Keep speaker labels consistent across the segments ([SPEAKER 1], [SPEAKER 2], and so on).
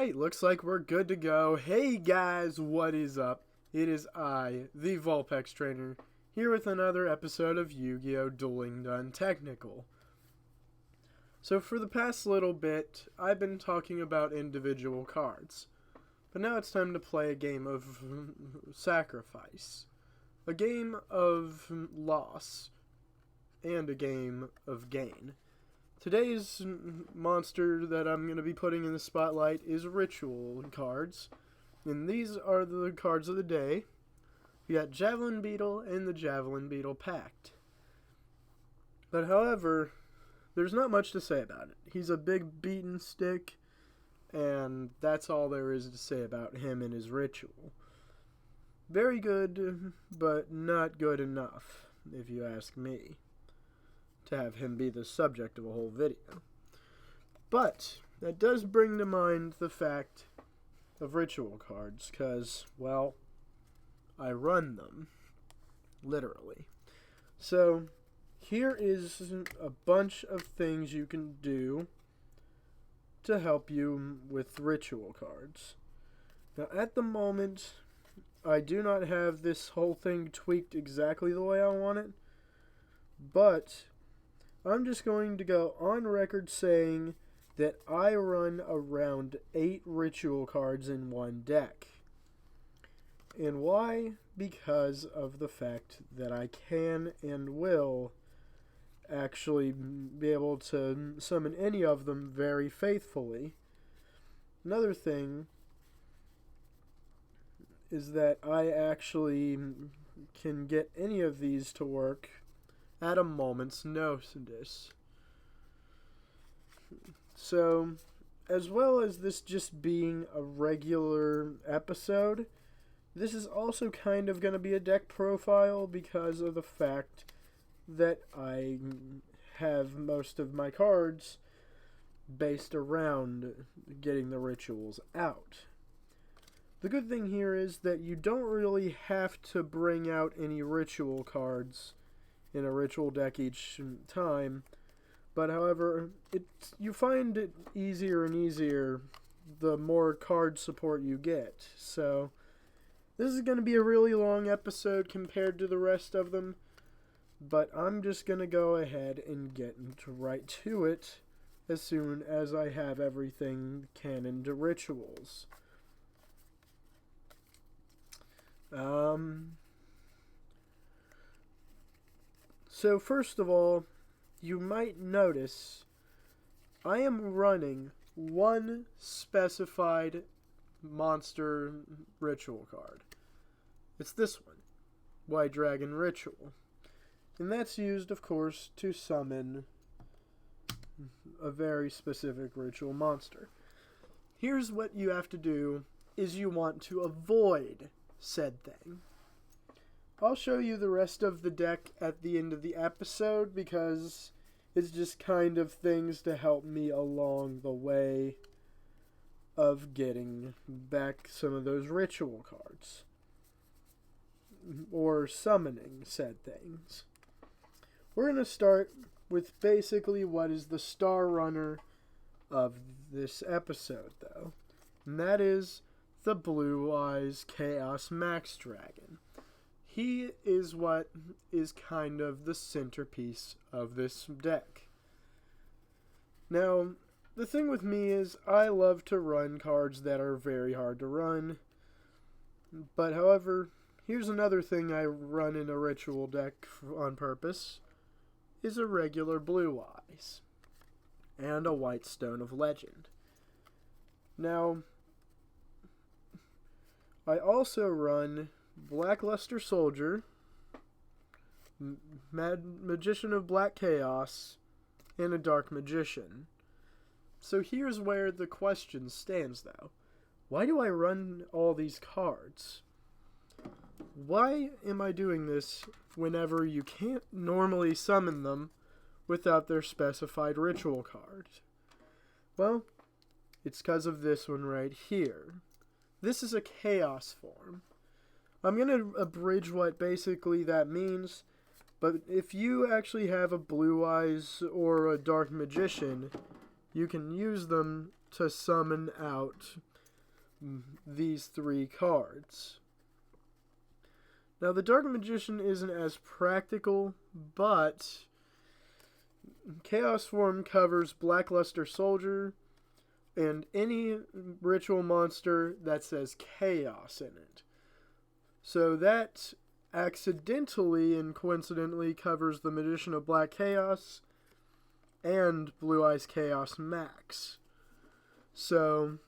[SPEAKER 1] Alright, looks like we're good to go. Hey guys, what is up? It is I, the Vulpex Trainer, here with another episode of Yu-Gi-Oh! Dueling Done Technical. So for the past little bit, I've been talking about individual cards. But now it's time to play a game of sacrifice. A game of loss. And a game of gain. Today's monster that I'm going to be putting in the spotlight is ritual cards. And these are the cards of the day. We got Javelin Beetle and the Javelin Beetle Pact. But however, there's not much to say about it. He's a big beaten stick, and that's all there is to say about him and his ritual. Very good, but not good enough, if you ask me, to have him be the subject of a whole video. But that does bring to mind the fact of ritual cards, because, well, I run them, literally. So here is a bunch of things you can do to help you with ritual cards. Now at the moment, I do not have this whole thing tweaked exactly the way I want it, but I'm just going to go on record saying that I run around 8 ritual cards in one deck. And why? Because of the fact that I can and will actually be able to summon any of them very faithfully. Another thing is that I actually can get any of these to work at a moment's notice. So, as well as this just being a regular episode, this is also kind of going to be a deck profile because of the fact that I have most of my cards based around getting the rituals out. The good thing here is that you don't really have to bring out any ritual cards in a ritual deck each time, but however, you find it easier and easier the more card support you get. So this is going to be a really long episode compared to the rest of them, but I'm just going to go ahead and get right to it as soon as I have everything canon to rituals. So first of all, you might notice I am running one specified monster ritual card. It's this one, White Dragon Ritual. And that's used, of course, to summon a very specific ritual monster. Here's what you have to do, is you want to avoid said thing. I'll show you the rest of the deck at the end of the episode because it's just kind of things to help me along the way of getting back some of those ritual cards. Or summoning said things. We're going to start with basically what is the star runner of this episode, though. And that is the Blue Eyes Chaos Max Dragon. He is what is kind of the centerpiece of this deck. Now, the thing with me is I love to run cards that are very hard to run. But however, here's another thing I run in a ritual deck on purpose, is a regular Blue Eyes and a White Stone of Legend. Now, I also run Blackluster Soldier, Magician of Black Chaos, and a Dark Magician. So here's where the question stands, though. Why do I run all these cards? Why am I doing this whenever you can't normally summon them without their specified ritual card? Well, it's because of this one right here. This is a chaos form. I'm going to abridge what basically that means, but if you actually have a Blue Eyes or a Dark Magician, you can use them to summon out these three cards. Now, the Dark Magician isn't as practical, but Chaos Form covers Blackluster Soldier and any ritual monster that says Chaos in it. So that accidentally and coincidentally covers the Magician of Black Chaos and Blue Eyes Chaos Max. So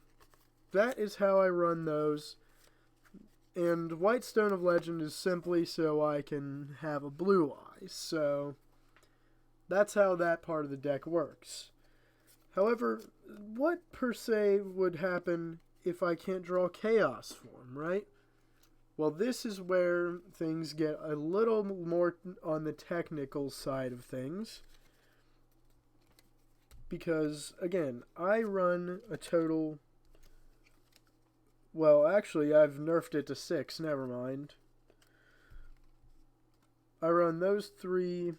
[SPEAKER 1] that is how I run those. And White Stone of Legend is simply so I can have a Blue Eyes. So that's how that part of the deck works. However, what per se would happen if I can't draw Chaos Form, right? Well, this is where things get a little more on the technical side of things. Because, again, I run a total... Well, actually, I've nerfed it to 6, never mind. I run those 3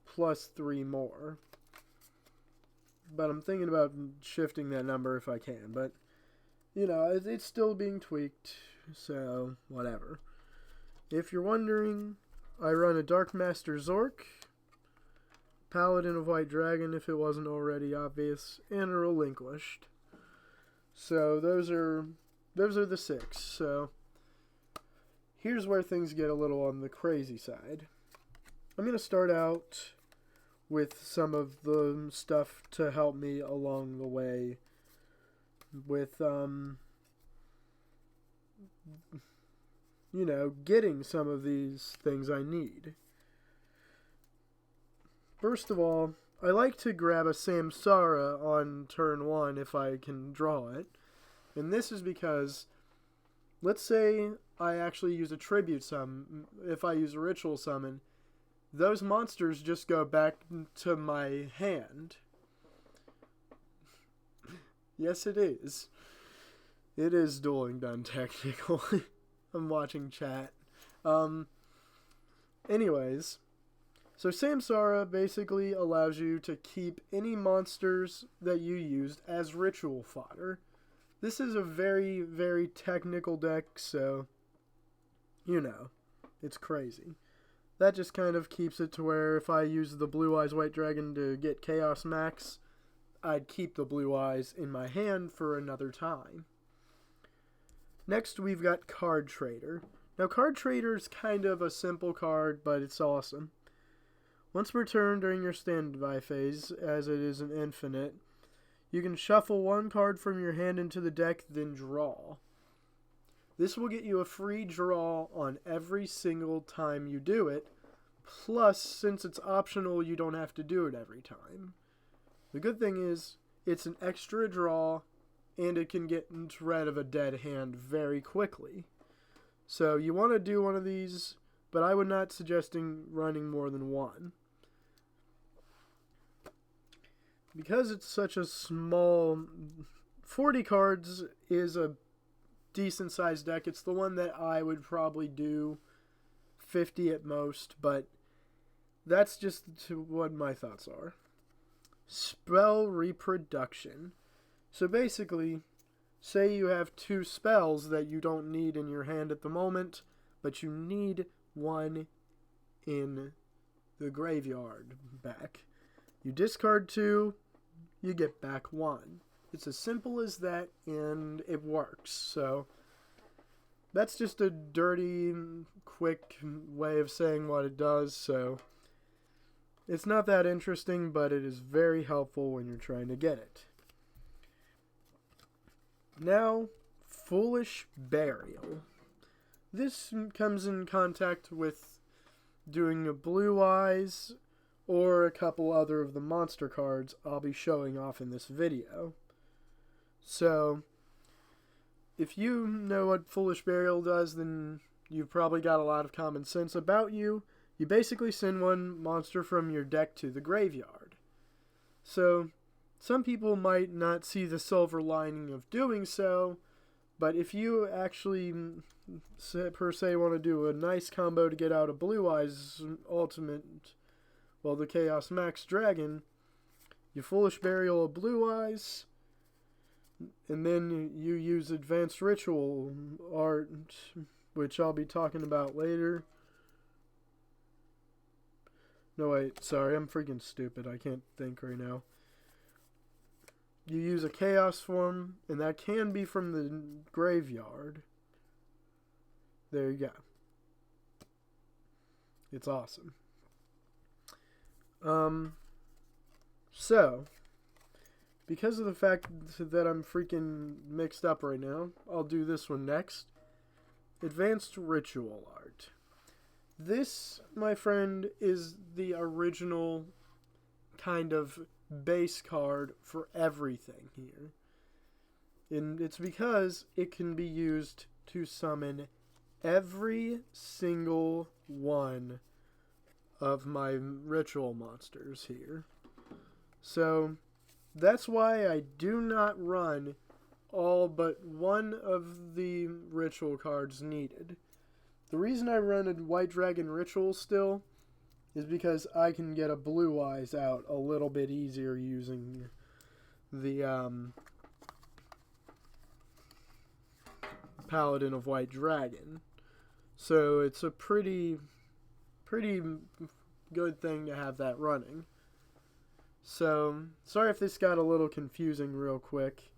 [SPEAKER 1] plus 3 more. But I'm thinking about shifting that number if I can. But, you know, it's still being tweaked, so whatever. If you're wondering, I run a Dark Master Zork, Paladin of White Dragon if it wasn't already obvious, and a Relinquished. So those are the 6. So here's where things get a little on the crazy side. I'm going to start out with some of the stuff to help me along the way with, you know, getting some of these things I need. First of all, I like to grab a Samsara on turn 1 if I can draw it. And this is because, let's say I actually use a Tribute Summon. If I use a Ritual Summon, those monsters just go back to my hand. Yes, it is. It is Dueling Done Technical. I'm watching chat. Anyways, so Samsara basically allows you to keep any monsters that you used as ritual fodder. This is a very, very technical deck, so, you know, it's crazy. That just kind of keeps it to where if I use the Blue Eyes White Dragon to get Chaos Max, I'd keep the Blue Eyes in my hand for another time. Next, we've got Card Trader. Now, Card Trader is kind of a simple card, but it's awesome. Once per turn during your standby phase, as it is an infinite, you can shuffle one card from your hand into the deck, then draw. This will get you a free draw on every single time you do it. Plus, since it's optional, you don't have to do it every time. The good thing is, it's an extra draw, and it can get rid of a dead hand very quickly. So you want to do one of these, but I would not suggesting running more than one. Because it's such a small... 40 cards is a decent sized deck. It's the one that I would probably do 50 at most, but that's just what my thoughts are. Spell Reproduction. So basically, say you have 2 spells that you don't need in your hand at the moment, but you need one in the graveyard back. You discard 2, you get back 1. It's as simple as that, and it works. So that's just a dirty, quick way of saying what it does. So it's not that interesting, but it is very helpful when you're trying to get it. Now, Foolish Burial. This comes in contact with doing a Blue Eyes or a couple other of the monster cards I'll be showing off in this video. So, if you know what Foolish Burial does, then you've probably got a lot of common sense about you. You basically send one monster from your deck to the graveyard. So, some people might not see the silver lining of doing so, but if you actually, per se, want to do a nice combo to get out a Blue Eyes Ultimate, well, the Chaos Max Dragon, you Foolish Burial a Blue Eyes, And then you use advanced ritual art, which I'll be talking about later. No, wait, sorry, I'm freaking stupid. I can't think right now. You use a chaos form, and that can be from the graveyard. There you go. It's awesome. So, because of the fact that I'm freaking mixed up right now, I'll do this one next. Advanced Ritual Art. This, my friend, is the original kind of base card for everything here. And it's because it can be used to summon every single one of my ritual monsters here. So that's why I do not run all but one of the ritual cards needed. The reason I run a White Dragon Ritual still is because I can get a Blue Eyes out a little bit easier using the Paladin of White Dragon. So it's a pretty good thing to have that running. So, sorry if this got a little confusing real quick.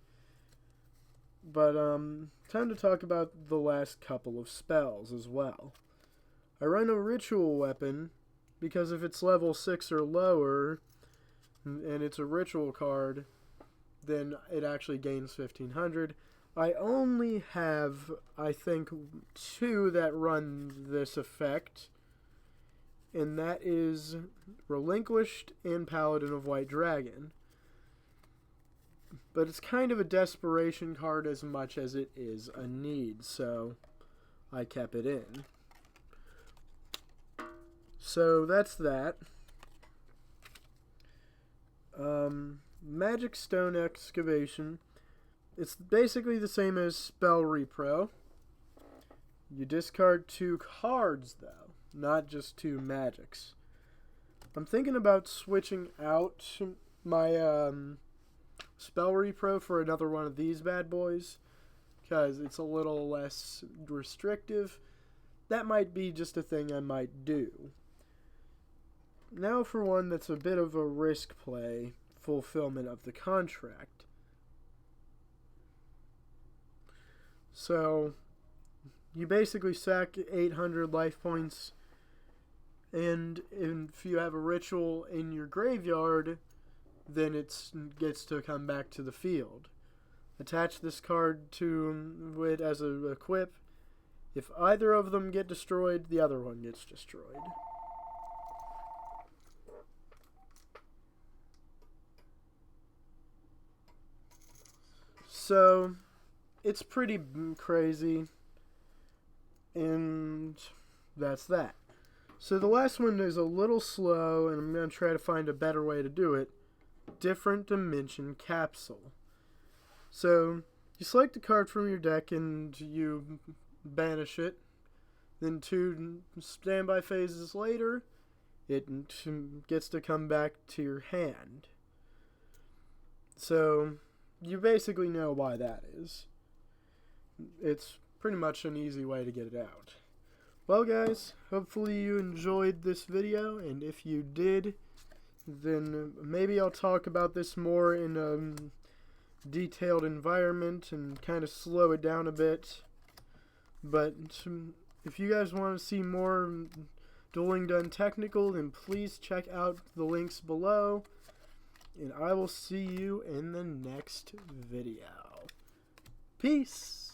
[SPEAKER 1] But, time to talk about the last couple of spells as well. I run a ritual weapon because if it's level 6 or lower, and it's a ritual card, then it actually gains 1500. I only have, I think, 2 that run this effect, and that is Relinquished and Paladin of White Dragon. But it's kind of a desperation card as much as it is a need, so I kept it in. So that's that. Magic Stone Excavation. It's basically the same as Spell Repro. You discard 2 cards, though, not just 2 magics. I'm thinking about switching out my Spell Repro for another one of these bad boys, because it's a little less restrictive. That might be just a thing I might do. Now for one that's a bit of a risk play, Fulfillment of the Contract. So, you basically sack 800 life points, and if you have a ritual in your graveyard, then it gets to come back to the field. Attach this card to it as a equip. If either of them get destroyed, the other one gets destroyed. So, it's pretty crazy, and that's that. So the last one is a little slow, and I'm going to try to find a better way to do it. Different Dimension Capsule. So, you select a card from your deck and you banish it. Then 2 standby phases later, it gets to come back to your hand. So, you basically know why that is. It's pretty much an easy way to get it out. Well guys, hopefully you enjoyed this video, and if you did, then maybe I'll talk about this more in a detailed environment and kind of slow it down a bit. But if you guys want to see more Dueling Done Technical, then please check out the links below, and I will see you in the next video. Peace!